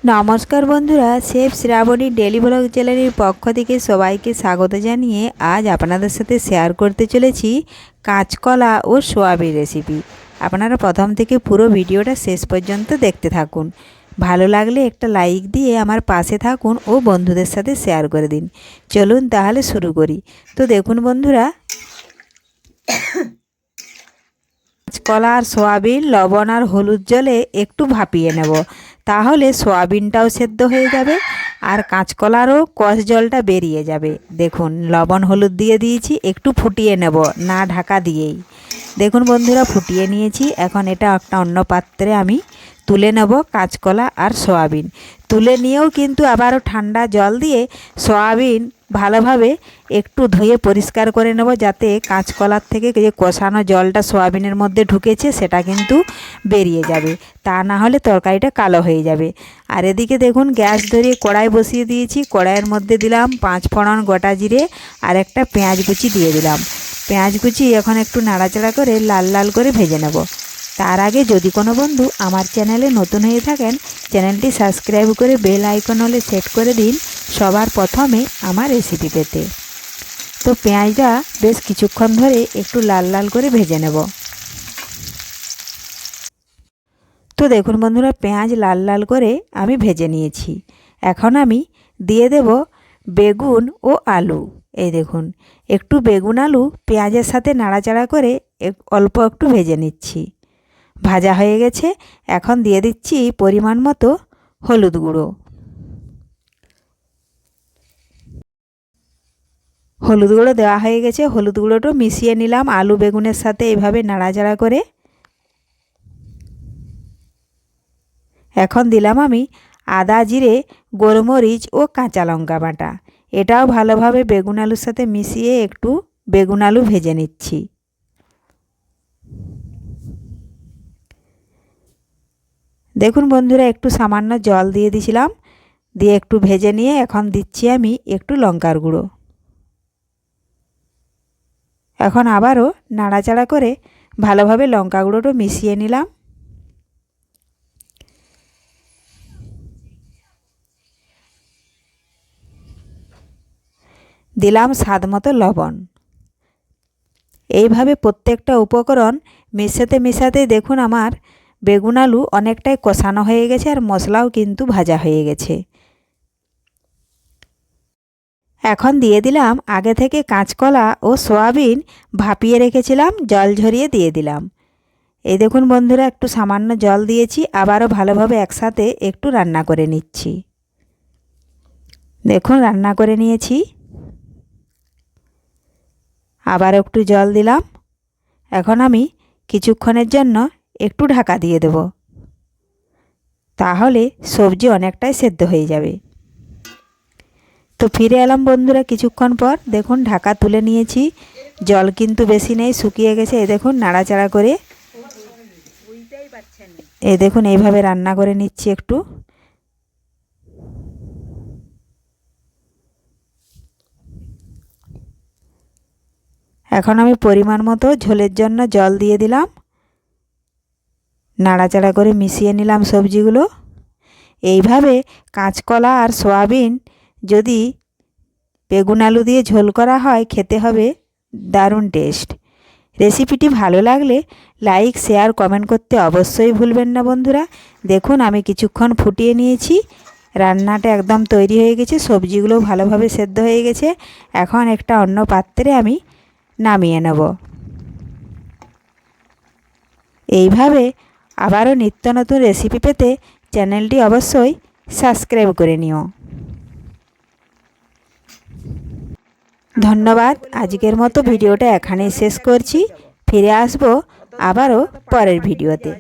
নমস্কার বন্ধুরা, chef Shrabani daily blog চ্যানেলের পক্ষ থেকে সবাইকে স্বাগত জানিয়ে আজ আপনাদের সাথে শেয়ার করতে চলেছি কাঁচকলা ও সোয়াবিন রেসিপি। আপনারা প্রথম থেকে পুরো ভিডিওটা শেষ পর্যন্ত দেখতে থাকুন। ভালো লাগলে একটা লাইক দিয়ে আমার পাশে থাকুন ও বন্ধুদের সাথে শেয়ার করে দিন। চলুন তাহলে শুরু করি। তো দেখুন বন্ধুরা, কাঁচকলা আর সোয়াবিন লবণ আর হলুদ জলে একটু ভাপিয়ে নেব, তাহলে সোয়াবিনটাও সেদ্ধ হয়ে যাবে আর কাঁচকলারও কষ জলটা বেরিয়ে যাবে। দেখুন লবণ হলুদ দিয়ে দিয়েছি, একটু ফুটিয়ে নেব না ঢাকা দিয়েই। দেখুন বন্ধুরা, ফুটিয়ে নিয়েছি। এখন এটা একটা অন্য পাত্রে আমি তুলে নেব কাঁচকলা আর সোয়াবিন। তুলে নিয়েও কিন্তু আবারও ঠান্ডা জল দিয়ে সোয়াবিন ভালোভাবে একটু ধুয়ে পরিষ্কার করে নেব, যাতে কাঁচকলার থেকে যে কষানো জলটা সোয়াবিনের মধ্যে ঢুকেছে সেটা কিন্তু বেরিয়ে যাবে, তা না হলে তরকারিটা কালো হয়ে যাবে। আর এদিকে দেখুন গ্যাস ধরিয়ে কড়াই বসিয়ে দিয়েছি। কড়াইয়ের মধ্যে দিলাম 5 ফোড়ন গোটা জিরে আর একটা পেঁয়াজ কুচি দিয়ে দিলাম। পেঁয়াজ কুচি এখন একটু নাড়াচাড়া করে লাল লাল করে ভেজে নেব। তার আগে যদি কোনো বন্ধু আমার চ্যানেলে নতুন হয়ে থাকেন, চ্যানেলটি সাবস্ক্রাইব করে বেল আইকন হলে সেট করে দিন সবার প্রথমে আমার রেসিপি পেতে। তো পেঁয়াজটা বেশ কিছুক্ষণ ধরে একটু লাল লাল করে ভেজে নেব। তো দেখুন বন্ধুরা, পেঁয়াজ লাল লাল করে আমি ভেজে নিয়েছি। এখন আমি দিয়ে দেব বেগুন ও আলু। এই দেখুন, একটু বেগুন আলু পেঁয়াজের সাথে নাড়াচাড়া করে অল্প একটু ভেজে নিচ্ছি। ভাজা হয়ে গেছে। এখন দিয়ে দিচ্ছি পরিমাণ মতো হলুদ গুঁড়ো। হলুদ গুঁড়ো দেওয়া হয়ে গেছে। হলুদ গুঁড়োটা মিশিয়ে নিলাম আলু বেগুনের সাথে এইভাবে নাড়াচাড়া করে। এখন দিলাম আমি আদা জিরে গোলমরিচ ও কাঁচা লঙ্কা বাটা। এটাও ভালোভাবে বেগুন আলুর সাথে মিশিয়ে একটু বেগুন আলু ভেজে নিচ্ছি। দেখুন বন্ধুরা, একটু সামান্য জল দিয়ে দিয়েছিলাম, দিয়ে একটু ভেজে নিয়ে এখন দিচ্ছি আমি একটু লঙ্কার গুঁড়ো। এখন আবারও নাড়াচাড়া করে ভালোভাবে লঙ্কা গুঁড়োটা মিশিয়ে নিলাম। দিলাম স্বাদ মতো লবণ। এইভাবে প্রত্যেকটা উপকরণ মেশাতে মেশাতে দেখুন আমার বেগুন আলু অনেকটাই কষানো হয়ে গেছে আর মশলাও কিন্তু ভাজা হয়ে গেছে। এখন দিয়ে দিলাম আগে থেকে কাঁচকলা ও সোয়াবিন ভাপিয়ে রেখেছিলাম, জল ঝরিয়ে দিয়ে দিলাম। এই দেখুন বন্ধুরা, একটু সামান্য জল দিয়েছি, আবারও ভালোভাবে একসাথে একটু রান্না করে নিচ্ছি। দেখুন রান্না করে নিয়েছি। আবার একটু জল দিলাম। এখন আমি কিছুক্ষণের জন্য একটু ঢাকা দিয়ে দেব, তাহলে সবজি অনেকটাই সেদ্ধ হয়ে যাবে। তো ফিরে এলাম বন্ধুরা কিছুক্ষণ পর। দেখুন ঢাকা তুলে নিয়েছি। জল কিন্তু বেশি নেই, শুকিয়ে গেছে। এই দেখুন নাড়াচাড়া করে এই দেখুন এইভাবে রান্না করে নিচ্ছি একটু। এখন আমি পরিমাণ মতো ঝোলের জন্য জল দিয়ে দিলাম। নাড়াচাড়া করে মিশিয়ে নিলাম সবজিগুলো। এইভাবে কাঁচকলা আর সোয়াবিন যদি বেগুন আলু দিয়ে ঝোল করা হয়, খেতে হবে দারুণ টেস্ট। রেসিপিটি ভালো লাগলে লাইক শেয়ার কমেন্ট করতে অবশ্যই ভুলবেন না বন্ধুরা। দেখুন আমি কিছুক্ষণ ফুটিয়ে নিয়েছি, রান্নাটা একদম তৈরি হয়ে গেছে, সবজিগুলো ভালোভাবে সেদ্ধ হয়ে গেছে। এখন একটা অন্য পাত্রে আমি নামিয়ে নেব। এইভাবে আবারও নিত্য নতুন রেসিপি পেতে চ্যানেলটি অবশ্যই সাবস্ক্রাইব করে নিও। ধন্যবাদ। আজকের মতো ভিডিওটা এখানেই শেষ করছি। ফিরে আসবো আবারও পরের ভিডিওতে।